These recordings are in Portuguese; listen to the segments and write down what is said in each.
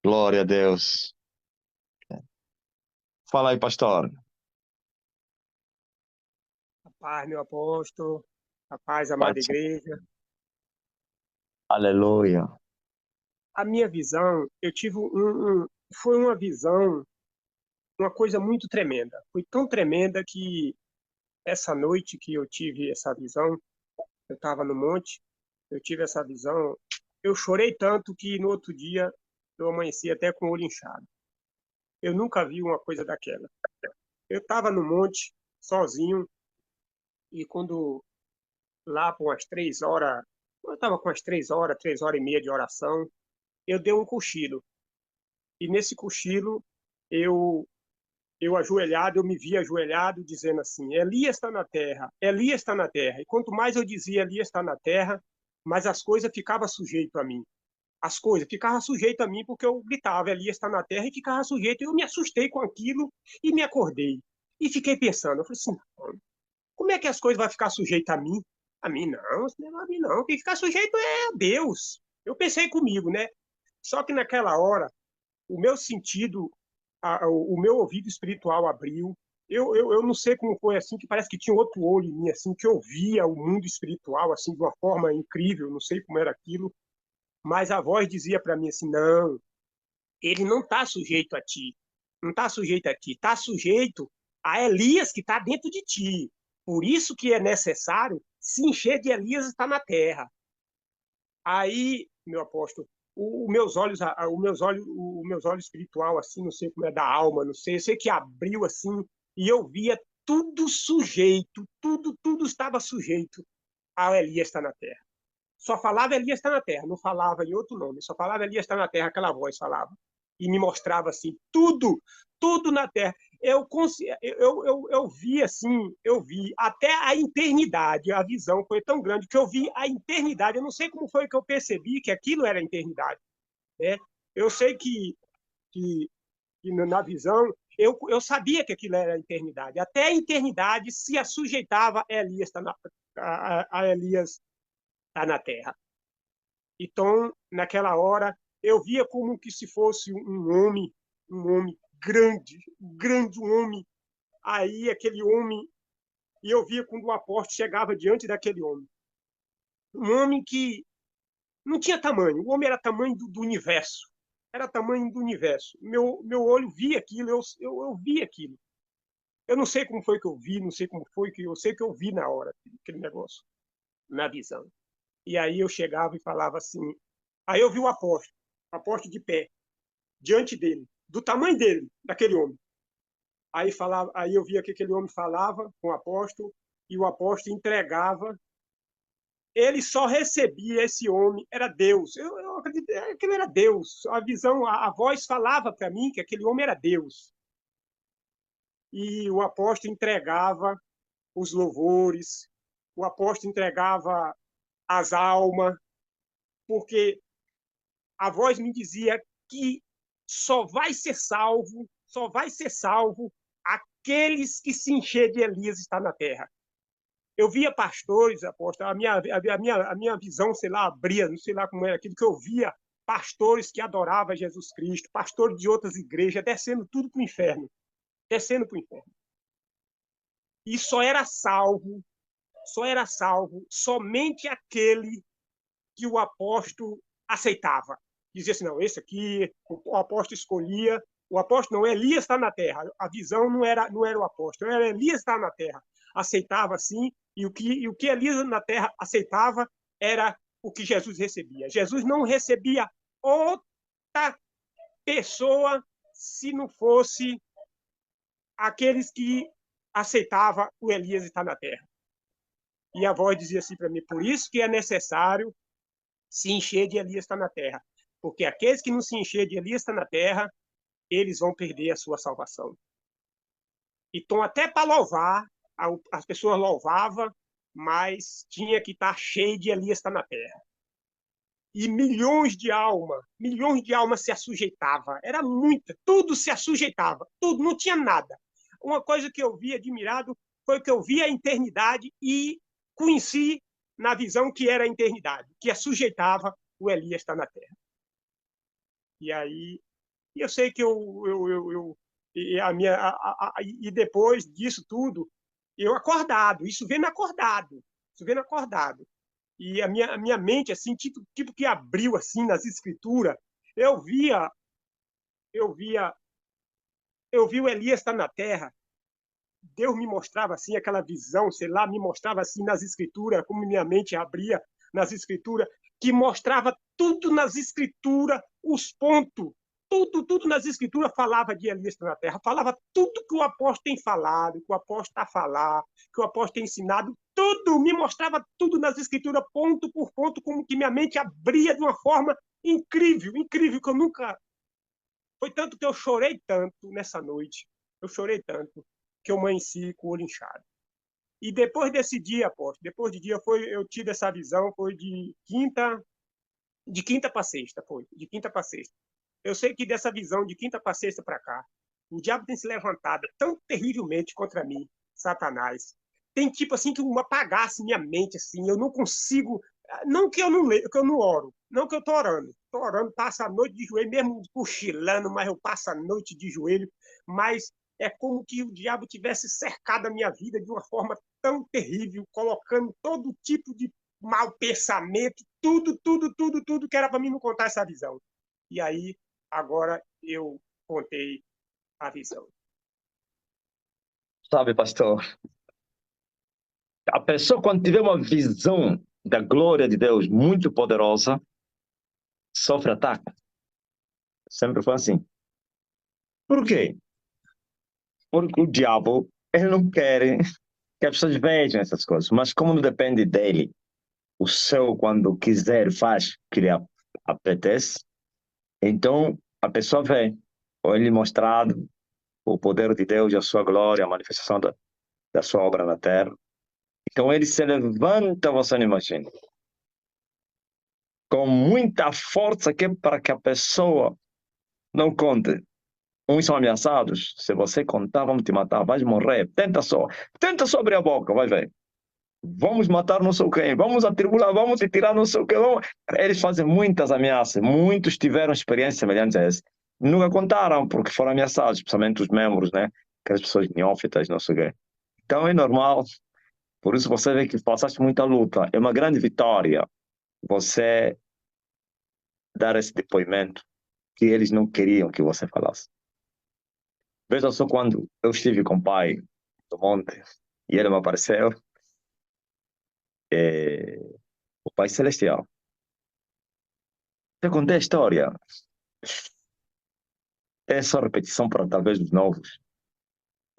Glória a Deus. Fala aí, pastor. A paz, meu apóstolo, a paz, amada Pode. igreja. Aleluia. A minha visão, eu tive foi uma visão, uma coisa muito tremenda. Foi tão tremenda que essa noite que eu tive essa visão, eu estava no monte, eu tive essa visão, eu chorei tanto que no outro dia eu amanheci até com o olho inchado. Eu nunca vi uma coisa daquela. Eu estava no monte, sozinho, e quando lá por umas 3 horas, eu estava com umas 3 horas, 3 horas e meia de oração, eu dei um cochilo. E nesse cochilo, eu, eu ajoelhado, eu me vi ajoelhado, dizendo assim: Elias está na terra, Elias está na terra. E quanto mais eu dizia Elias está na terra, mais as coisas ficavam sujeitas a mim. As coisas ficavam sujeitas a mim porque eu gritava Elias está na terra e ficava sujeito. Eu me assustei com aquilo e me acordei. E fiquei pensando, eu falei assim, como é que as coisas vão ficar sujeitas a mim? A mim não, isso não é a mim não. Quem ficar sujeito é a Deus. Eu pensei comigo, né? Só que naquela hora, o meu sentido, o meu ouvido espiritual abriu. Eu não sei como foi assim, que parece que tinha outro olho em mim, assim, que eu via o mundo espiritual, assim, de uma forma incrível, não sei como era aquilo, mas a voz dizia para mim assim, não, ele não está sujeito a ti, não está sujeito a ti, está sujeito a Elias que está dentro de ti. Por isso que é necessário se encher de Elias está na terra. Aí, meu apóstolo, o meus olhos espiritual, assim, não sei como é da alma, não sei, eu sei que abriu assim e eu via tudo sujeito, tudo estava sujeito a Elias está na terra. Só falava Elias está na terra, não falava em outro nome, só falava Elias está na terra, aquela voz falava. E me mostrava assim, tudo na terra. Eu vi assim, eu vi até a eternidade, a visão foi tão grande que eu vi a eternidade. Eu não sei como foi que eu percebi que aquilo era a eternidade. Né? Eu sei que, que na visão, eu sabia que aquilo era a eternidade. Até a eternidade se assujeitava a Elias a Elias tá na terra. Então, naquela hora, eu via como que se fosse um homem grande, um homem. Aí, aquele homem, e eu via quando o apóstolo chegava diante daquele homem. Um homem que não tinha tamanho, o homem era tamanho do universo. Era tamanho do universo. Meu olho via aquilo, eu via aquilo. Eu não sei como foi que eu vi, não sei como foi que eu sei que eu vi na hora aquele negócio, na visão. E aí eu chegava e falava assim. Aí eu vi o apóstolo de pé, diante dele, do tamanho dele, daquele homem. Aí eu via que aquele homem falava com o apóstolo e o apóstolo entregava. Ele só recebia esse homem, era Deus. Eu acredito que aquele era Deus. A visão, a voz falava para mim que aquele homem era Deus. E o apóstolo entregava os louvores, o apóstolo entregava as almas, porque a voz me dizia que só vai ser salvo aqueles que se encher de Elias está na terra. Eu via pastores, apóstolo, a minha visão, sei lá, abria, não sei lá como era aquilo que eu via, pastores que adoravam Jesus Cristo, pastores de outras igrejas, descendo tudo para o inferno, descendo para o inferno. E só era salvo somente aquele que o apóstolo aceitava. Dizia assim, não, esse aqui, o apóstolo escolhia, o apóstolo não, Elias está na terra. A visão não era o apóstolo, era Elias está na terra. Aceitava assim, e o que Elias na terra aceitava era o que Jesus recebia. Jesus não recebia outra pessoa se não fosse aqueles que aceitava o Elias está na terra. E a voz dizia assim para mim, por isso que é necessário se encher de Elias está na terra. Porque aqueles que não se encher de Elias está na terra, eles vão perder a sua salvação. Então, até para louvar, as pessoas louvavam, mas tinha que estar cheio de Elias está na terra. E milhões de almas se assujeitavam. Era muita, tudo se assujeitava, tudo, não tinha nada. Uma coisa que eu vi admirado foi que eu vi a eternidade e conheci na visão que era a eternidade, que assujeitava o Elias está na terra. E aí E eu sei que e depois disso tudo, eu acordado, isso vendo acordado, isso vendo acordado. E a minha mente, assim, tipo que abriu, assim, nas escrituras, eu via, eu via, eu vi o Elias estar na terra, Deus me mostrava, assim, aquela visão, sei lá, me mostrava, assim, nas escrituras, como minha mente abria nas escrituras, que mostrava tudo nas escrituras, os pontos, tudo nas escrituras falava de Elias na terra, falava tudo que o apóstolo tem falado, que o apóstolo está a falar, que o apóstolo tem ensinado, tudo, me mostrava tudo nas escrituras, ponto por ponto, como que minha mente abria de uma forma incrível, incrível, que eu nunca... Foi tanto que eu chorei tanto nessa noite, eu chorei tanto, que eu amanheci com o olho inchado. E depois desse dia, apóstolo, depois de dia, eu tive essa visão, foi de quinta para sexta, foi, de quinta para sexta. Eu sei que dessa visão de quinta para sexta para cá, o diabo tem se levantado tão terrivelmente contra mim, Satanás. Tem tipo assim que apagasse minha mente, assim, eu não consigo. Não que eu não leio, que eu não oro, não que eu tô orando, passo a noite de joelho, mesmo cochilando, mas eu passo a noite de joelho, mas é como que o diabo tivesse cercado a minha vida de uma forma tão terrível, colocando todo tipo de mau pensamento, tudo que era para mim não contar essa visão. E aí, agora eu contei a visão. Sabe, pastor, a pessoa quando tiver uma visão da glória de Deus muito poderosa, sofre ataque. Sempre foi assim. Por quê? Porque o diabo, ele não quer que as pessoas vejam essas coisas, mas como não depende dele, o céu, quando quiser, faz o que lhe apetece, então a pessoa vê, ou ele mostrado o poder de Deus, a sua glória, a manifestação da sua obra na terra. Então ele se levanta, você não imagina, com muita força que é para que a pessoa não conte. Uns são ameaçados, se você contar, vamos te matar, vais morrer. Tenta só abrir a boca, vai ver. Vamos matar não sei quem, vamos atribular, vamos te tirar não sei o que. Vamos... Eles fazem muitas ameaças, muitos tiveram experiências semelhantes a essa. Nunca contaram, porque foram ameaçados, principalmente os membros, né? Aquelas pessoas neófitas, não sei o quê. Então é normal, por isso você vê que passaste muita luta. É uma grande vitória você dar esse depoimento que eles não queriam que você falasse. Veja só quando eu estive com o pai do monte e ele me apareceu, o Pai Celestial. Eu contei a história. É só repetição para talvez os novos.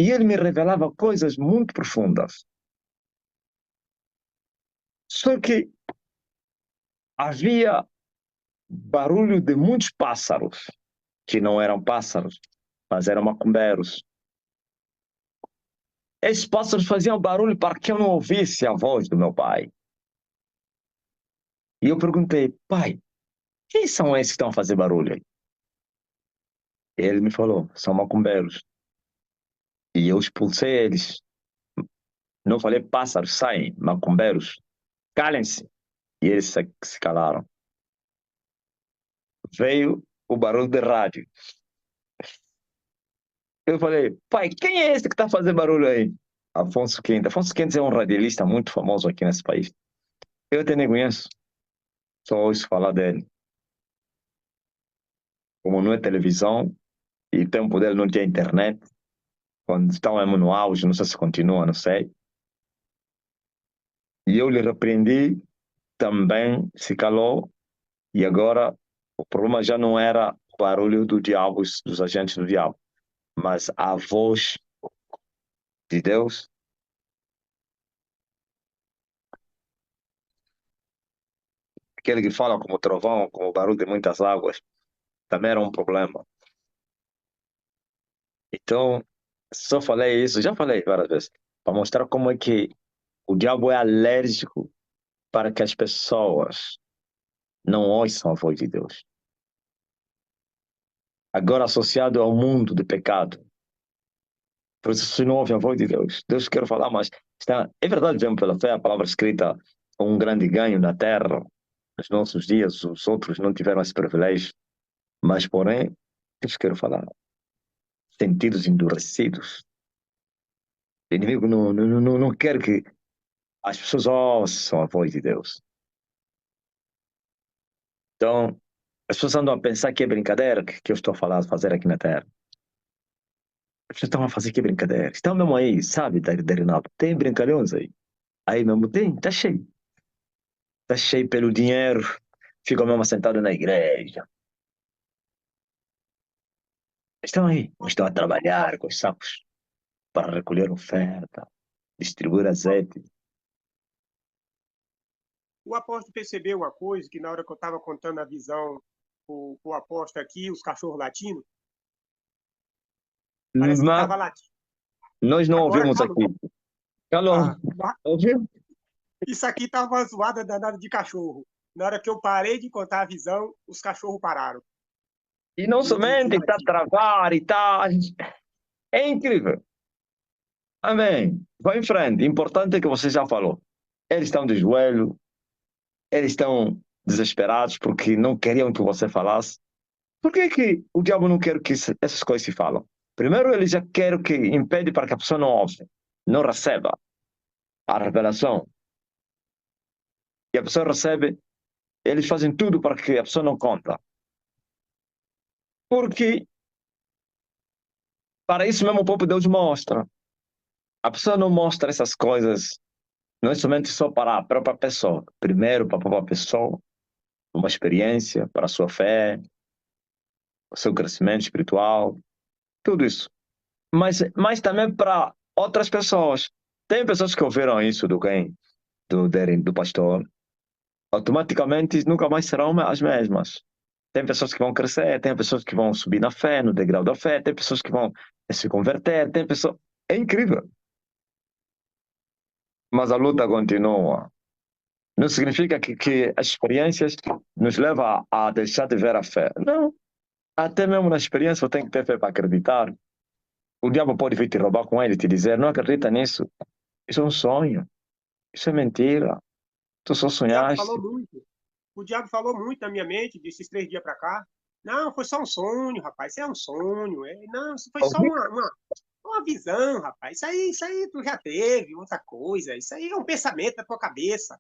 E ele me revelava coisas muito profundas. Só que havia barulho de muitos pássaros, que não eram pássaros, mas eram macumbeiros. Esses pássaros faziam barulho para que eu não ouvisse a voz do meu pai. E eu perguntei, pai, quem são esses que estão a fazer barulho aí? Ele me falou, são macumbeiros. E eu expulsei eles. Não falei pássaros, saem, macumbeiros, calem-se. E eles se calaram. Veio o barulho de rádio. Eu falei, pai, quem é esse que está fazendo barulho aí? Afonso Quinta. Afonso Quinta é um radialista muito famoso aqui nesse país. Eu até nem conheço, só ouço falar dele. Como não é televisão, e o tempo dele não tinha internet, quando estávamos no auge, não sei se continua, não sei. E eu lhe repreendi, também se calou, e agora o problema já não era o barulho do diabo, dos agentes do diabo, mas a voz de Deus. Aquele que fala como trovão, como barulho de muitas águas, também era um problema. Então, só falei isso, já falei várias vezes, para mostrar como é que o diabo é alérgico para que as pessoas não ouçam a voz de Deus. Agora associado ao mundo de pecado. Por isso, se não ouve a voz de Deus, Deus quer falar, mas é verdade, vemos pela fé, a palavra escrita, um grande ganho na terra. Nos nossos dias, os outros não tiveram esse privilégio, mas, porém, Isso que eu quero falar. Sentidos endurecidos. O inimigo não quer que as pessoas ouçam a voz de Deus. Então, as pessoas andam a pensar que é brincadeira que eu estou a falar, fazer aqui na Terra. As pessoas estão a fazer que é brincadeira. Estão mesmo aí, sabe, Darinaldo? Tem brincalhões aí. Aí mesmo tem, tá cheio. Tá cheio pelo dinheiro. Ficam mesmo sentados na igreja. Estão aí. Estão a trabalhar com os sacos para recolher oferta, distribuir azeite. O apóstolo percebeu uma coisa, que na hora que eu estava contando a visão o apóstolo aqui, os cachorros latinos, parece que Mas estava latindo. nós não Agora ouvimos calma. aqui. Calou. Ouviu? Isso aqui estava uma zoada danada de cachorro. Na hora que eu parei de contar a visão, os cachorros pararam E não de somente está a latir. travar e tal. É incrível. Amém. Vai em frente. Importante é que você já falou. Eles estão de joelho, eles estão desesperados porque não queriam que você falasse. Por que que o diabo não quer que essas coisas se falam? Primeiro, ele já quer que impede para que a pessoa não ouça, não receba a revelação. E a pessoa recebe, eles fazem tudo para que a pessoa não conta. Porque para isso mesmo o próprio Deus mostra. A pessoa não mostra essas coisas, não é somente só para a própria pessoa. Primeiro, para a própria pessoa, uma experiência, para a sua fé, o seu crescimento espiritual, tudo isso. Mas também para outras pessoas. Tem pessoas que ouviram isso do pastor, automaticamente nunca mais serão as mesmas. Tem pessoas que vão crescer, tem pessoas que vão subir na fé, no degrau da fé, tem pessoas que vão se converter, tem pessoas... É incrível. Mas a luta continua. Não significa que as experiências nos levam a deixar de ver a fé. Não. Até mesmo na experiência você tem que ter fé para acreditar. O diabo pode vir te roubar com ele e te dizer, não acredita nisso. Isso é um sonho. Isso é mentira. Tu só O diabo sonhaste. falou muito. O diabo falou muito na minha mente desses 3 dias para cá. Não, foi só um sonho, rapaz. Isso é um sonho. Não, isso foi só uma visão, rapaz. Isso aí tu já teve, outra coisa. Isso aí é um pensamento da tua cabeça.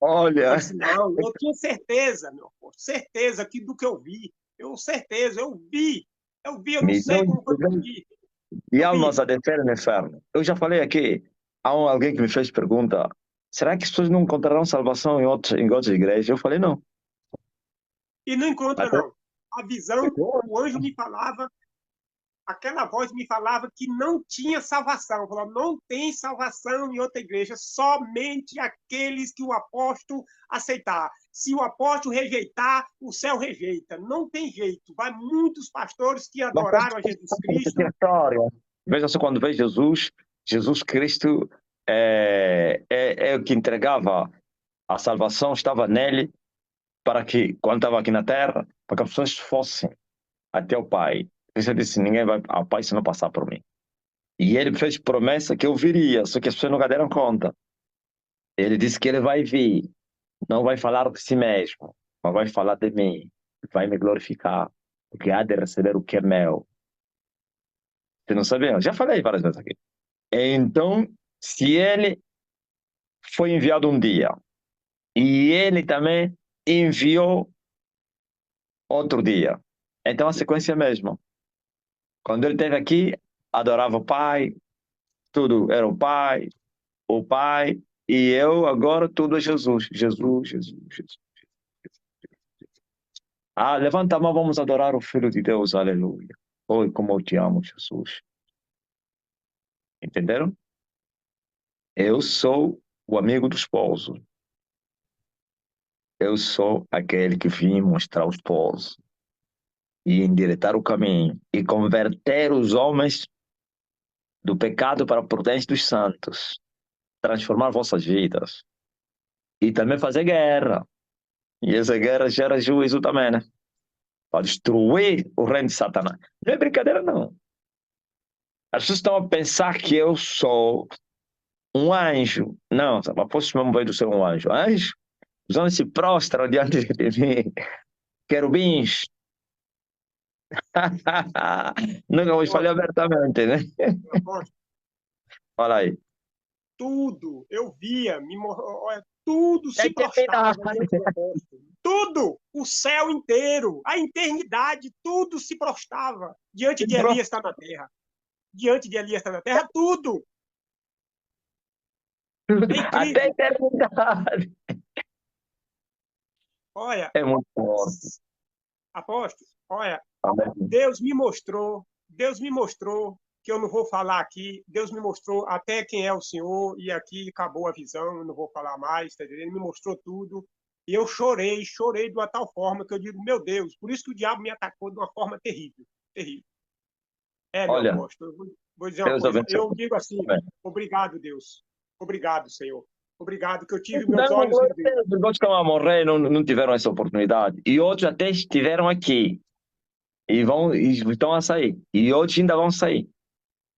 Eu Olha, falei assim, não, eu tinha certeza, meu povo, certeza que do que eu vi. Certeza, eu vi. Eu vi, eu não sei milhões como foi que eu de vi. e Eu almas vi. a descer no inferno. Eu já falei aqui, alguém que me fez pergunta, será que as pessoas não encontrarão salvação em outras igrejas? Eu falei, não. E não encontra, Até... não. A visão, o anjo me falava, aquela voz me falava que não tinha salvação. Falou, não tem salvação em outra igreja, somente aqueles que o apóstolo aceitar. Se o apóstolo rejeitar, o céu rejeita. Não tem jeito. Vai muitos pastores que Mas adoraram a Jesus Cristo. veja só, quando vê Jesus Cristo é o que entregava a salvação, estava nele para que, quando estava aqui na terra, para que as pessoas fossem até o Pai. Ele disse, ninguém vai ao Pai se não passar por mim. E ele fez promessa que eu viria, só que as pessoas nunca deram conta. Ele disse que ele vai vir, não vai falar de si mesmo, mas vai falar de mim, vai me glorificar, porque há de receber o que é meu. Você não sabia? Já falei várias vezes aqui. Então, se ele foi enviado um dia e ele também enviou outro dia, então a sequência é a mesma. Quando ele esteve aqui, adorava o Pai, tudo era o Pai, e eu agora tudo é Jesus. Jesus, Jesus, Jesus. Ah, levanta a mão, vamos adorar o Filho de Deus, aleluia. Oi, como eu te amo, Jesus. Entenderam? Eu sou o amigo do esposo. Eu sou aquele que vim mostrar o esposo e endireitar o caminho e converter os homens do pecado para a prudência dos santos, transformar vossas vidas e também fazer guerra. E essa guerra gera juízo também, né? Para destruir o reino de Satanás. Não é brincadeira, não. As pessoas estão a pensar que eu sou um anjo. Não, sabe? Apóstolo mesmo veio do ser um anjo. Anjo? Os anjos se prostram diante de mim. Querubins. Nunca vos falei abertamente, né? Apóstolo, Fala aí. tudo, eu via, olha, tudo É se prostrava diante do apóstolo. Tudo, o céu inteiro, a eternidade, tudo se prostrava diante de Elias estar na terra. Diante de Elias estar na terra, tudo. É Até a incrível. eternidade. Olha, É muito forte. apóstolo, olha, Amém. Deus me mostrou, que eu não vou falar aqui, Deus me mostrou até quem é o Senhor, e aqui acabou a visão, eu não vou falar mais, tá entendendo? Ele me mostrou tudo, e eu chorei de uma tal forma que eu digo, meu Deus, por isso que o diabo me atacou de uma forma terrível, terrível. Meu Olha, apóstolo, eu vou dizer uma Deus coisa, abençoe. eu digo assim, Amém. obrigado, Deus, obrigado, Senhor, obrigado que eu tive meus Não, olhos glória a reverdes. Deus. Os que estão a morrer não tiveram essa oportunidade. E outros até estiveram aqui. E estão a sair. E outros ainda vão sair.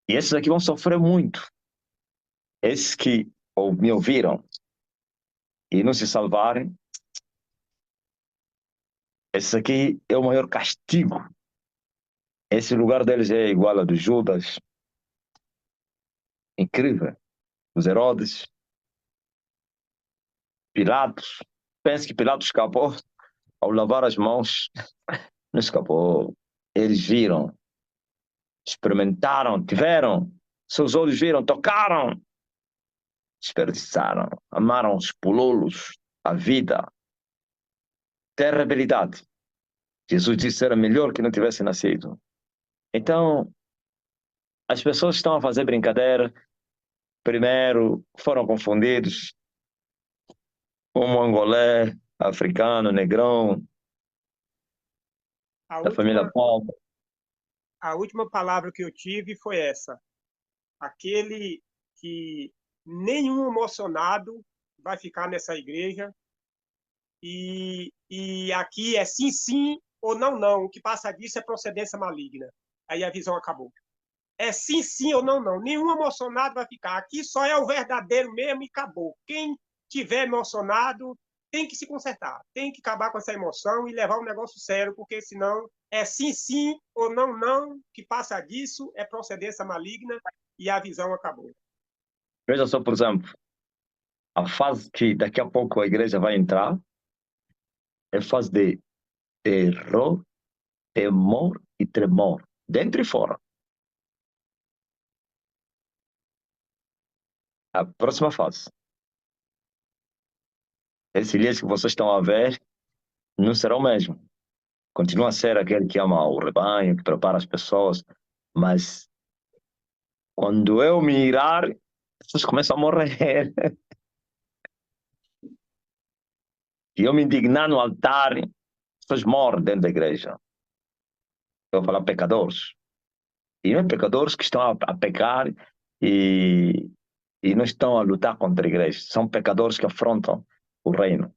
E esses aqui vão sofrer muito. Esses que me ouviram e não se salvarem, esse aqui é o maior castigo. Esse lugar deles é igual ao de Judas. Incrível. Os Herodes, Pilatos. Pensa que Pilatos escapou ao lavar as mãos. Não escapou. Eles viram, experimentaram, tiveram. Seus olhos viram, tocaram, desperdiçaram, amaram os pulolos, a vida, terribilidade. Jesus disse que era melhor que não tivesse nascido. Então, as pessoas estão a fazer brincadeira. Primeiro, foram confundidos. Um mongolé, africano, negrão, A da família última, Palma. a última palavra que eu tive foi essa, aquele que nenhum emocionado vai ficar nessa igreja e aqui é sim, sim ou não, não. O que passa disso é procedência maligna. Aí a visão acabou. É sim, sim ou não, não. Nenhum emocionado vai ficar. Aqui só é o verdadeiro mesmo e acabou. Quem tiver emocionado tem que se consertar, tem que acabar com essa emoção e levar um negócio sério, porque senão é sim, sim ou não, não. O que passa disso é procedência maligna e a visão acabou. Veja só, por exemplo, a fase que daqui a pouco a igreja vai entrar é fase de terror, temor e tremor, dentro e fora. A próxima fase. Esse Elias que vocês estão a ver não será o mesmo. Continua a ser aquele que ama o rebanho, que prepara as pessoas, mas quando eu me irar, as pessoas começam a morrer. E eu me indignar no altar, as pessoas morrem dentro da igreja. Eu vou falar pecadores. E não é pecadores que estão a pecar e, e não estão a lutar contra a igreja. São pecadores que afrontam o reino.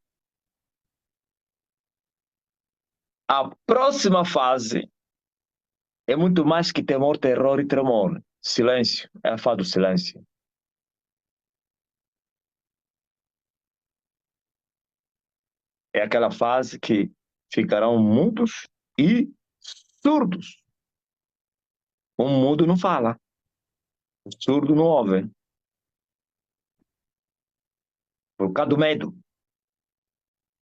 A próxima fase é muito mais que temor, terror e tremor. Silêncio. É a fase do silêncio. É aquela fase que ficarão mudos e surdos. Um mudo não fala, o surdo não ouve, por causa do medo.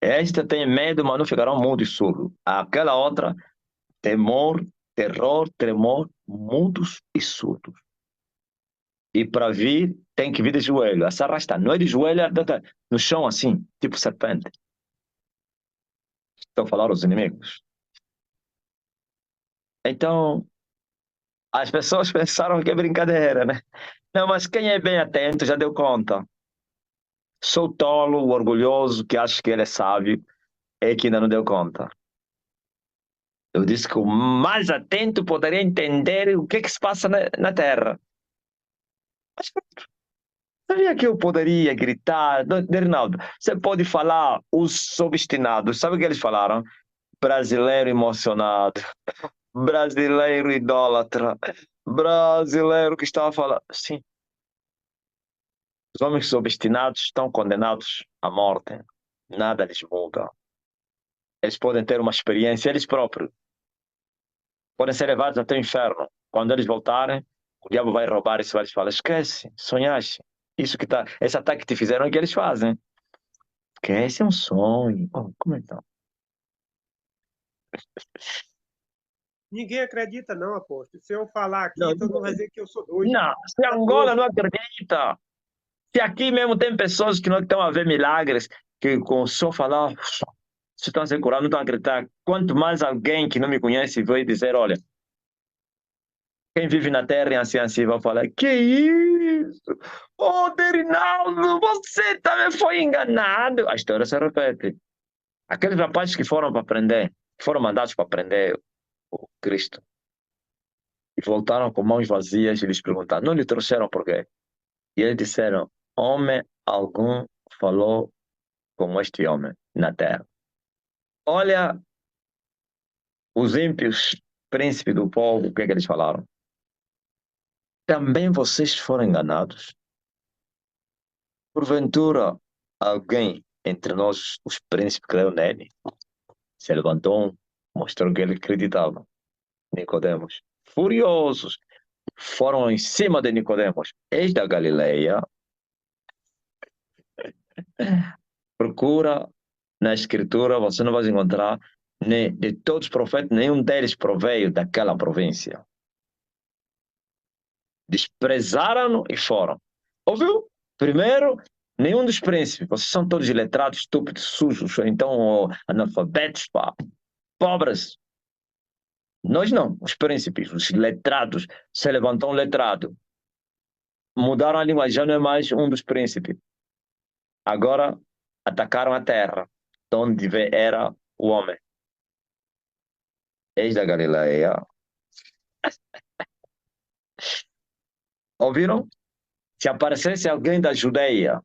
Esta tem medo, mas não ficarão mudos e surdos. Aquela outra, temor, terror, tremor, mudos e surdos. E para vir, tem que vir de joelho, a se arrastar. Não é de joelho, é no chão assim, tipo serpente. Estou a falar aos inimigos. Então, as pessoas pensaram que é brincadeira, né? Não, mas quem é bem atento já deu conta. Sou tolo, o orgulhoso, que acha que ele é sábio, é que ainda não deu conta. Eu disse que o mais atento poderia entender o que é que se passa na Terra. Mas sabia que eu poderia gritar? Reinaldo, você pode falar os obstinados. Sabe o que eles falaram? Brasileiro emocionado, brasileiro idólatra, brasileiro que estava a falar. Sim, os homens obstinados estão condenados à morte. Nada lhes muda. Eles podem ter uma experiência eles próprios. podem ser levados até o inferno. Quando eles voltarem, o diabo vai roubar isso, vai lhes falar, esquece, sonhaste. Isso que tá, esse ataque que te fizeram é que eles fazem. Esquece, é um sonho. Oh, como então? Ninguém acredita, não, apóstolo. Se eu falar Não, aqui, todo mundo vai dizer que eu sou doido. não, se Tá Angola doido. não acredita, se aqui mesmo tem pessoas que não estão a ver milagres, que com só falar, se estão a ser curados, não estão a acreditar. Quanto mais alguém que não me conhece vai dizer, olha, quem vive na terra é assim, assim, vai falar, que isso? Ô, Derinaldo, você também foi enganado. A história se repete. Aqueles rapazes que foram para aprender, que foram mandados para aprender o Cristo, e voltaram com mãos vazias e lhes perguntaram, não lhe trouxeram por quê? E eles disseram, homem algum falou como este homem na terra. Olha, os ímpios, príncipe do povo, o que é que eles falaram? Também vocês foram enganados? Porventura, alguém entre nós, os príncipes, creu nele? Se levantou, mostrou que ele acreditava. Nicodemos, furiosos, foram em cima de Nicodemos. Eis da Galileia, procura na escritura, você não vai encontrar de todos os profetas, nenhum deles proveio daquela província. Desprezaram-no e foram. Ouviu? Primeiro, nenhum dos príncipes, vocês são todos iletrados, estúpidos, sujos, ou então analfabetos, pá, pobres. Nós não, os príncipes, os letrados, se levantou um letrado. Mudaram a língua, já não é mais um dos príncipes. Agora atacaram a terra, de onde era o homem. Eis da Galileia. Ouviram? Se aparecesse alguém da Judeia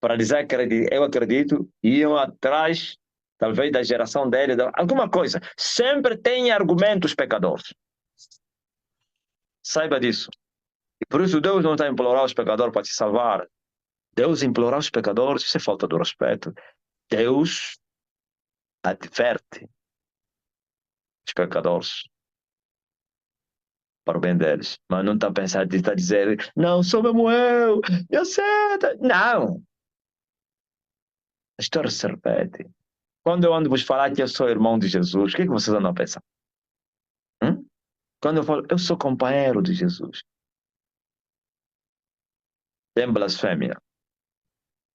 para dizer que eu acredito, iam atrás, talvez, da geração dele, alguma coisa. Sempre tem argumentos pecadores. Saiba disso. E por isso Deus não está a implorar os pecadores para te salvar. Deus implorar os pecadores, isso é falta de respeito. Deus adverte os pecadores para o bem deles. Mas não está a pensar, está a dizer, não, sou mesmo eu sei. Não. A história se repete. Quando eu ando vos falar que eu sou irmão de Jesus, o que é que vocês andam a pensar? Hum? Quando eu falo, eu sou companheiro de Jesus. Tem blasfêmia.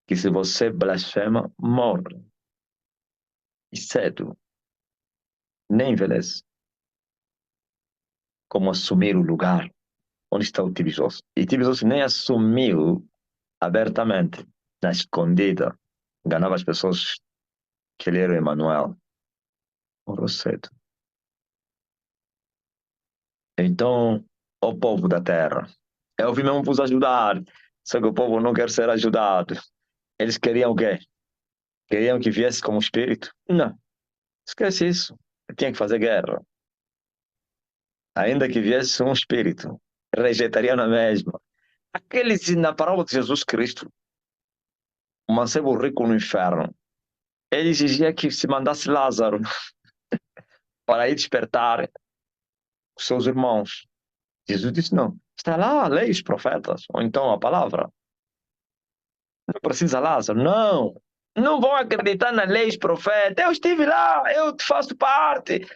Que se você blasfema, morre. E cedo. Nem envelhece. Como assumir o lugar onde está o Tibijoso. E Tibijoso nem assumiu abertamente, na escondida. Enganava as pessoas que ele era o Emanuel. Morreu cedo. Então, o povo da terra, eu vim mesmo vos ajudar. Só que o povo não quer ser ajudado. Eles queriam o quê? Queriam que viesse como espírito? Não. Esquece isso. Eu tinha que fazer guerra. Ainda que viesse um espírito, rejeitaria na mesma. Aqueles, na parábola de Jesus Cristo, o mancebo rico no inferno, ele exigia que se mandasse Lázaro para ir despertar os seus irmãos. Jesus disse, não. Está lá a lei, os profetas, ou então a palavra. Não precisa Lázaro. Não. Não vão acreditar na lei, os profetas. Eu estive lá, eu faço parte.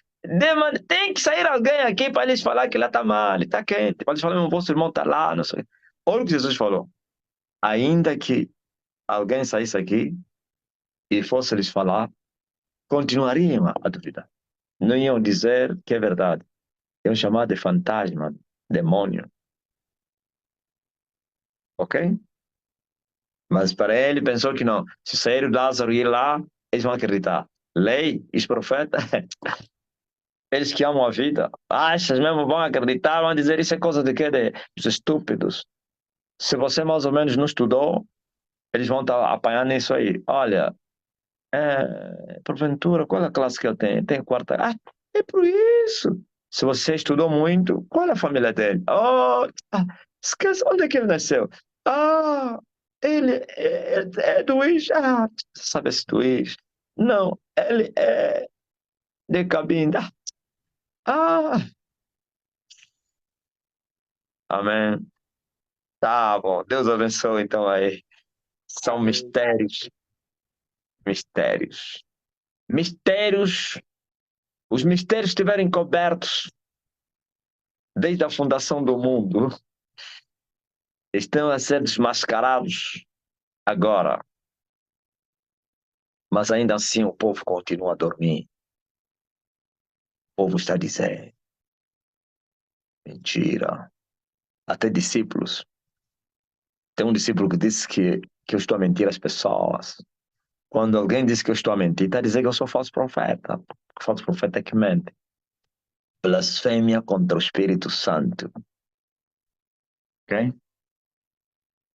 Tem que sair alguém aqui para eles falar que lá está mal, está quente. Para eles falarem, o vosso irmão está lá, não sei. Olha o que Jesus falou. Ainda que alguém saísse aqui e fosse lhes falar, continuariam a duvidar. Não iam dizer que é verdade. Iam chamar de fantasma, demônio. Ok? Mas para ele, pensou que não. Se sair o Lázaro e ir lá, eles vão acreditar. Lei e os profetas, eles que amam a vida, achas mesmo vão acreditar, vão dizer isso é coisa de quê? Dos estúpidos. Se você mais ou menos não estudou, eles vão estar apanhando isso aí. Olha, porventura, qual é a classe que eu tenho? Tenho quarta. Ah, é por isso. Se você estudou muito, qual é a família dele? Oh, esquece, onde é que ele nasceu? Ah, ele é do Ix. Ah, sabe esse do Ix? Não, ele é de Cabinda. Ah, amém. Tá bom. Deus abençoe então aí. São Amém. mistérios. Mistérios. Mistérios. Os mistérios estiverem cobertos desde a fundação do mundo. Estão a ser desmascarados agora. Mas ainda assim o povo continua a dormir. O povo está a dizer, mentira. Até discípulos. Tem um discípulo que disse que eu estou a mentir às pessoas. Quando alguém diz que eu estou a mentir, está a dizer que eu sou falso profeta. Porque falso profeta é que mente. Blasfêmia contra o Espírito Santo. Ok?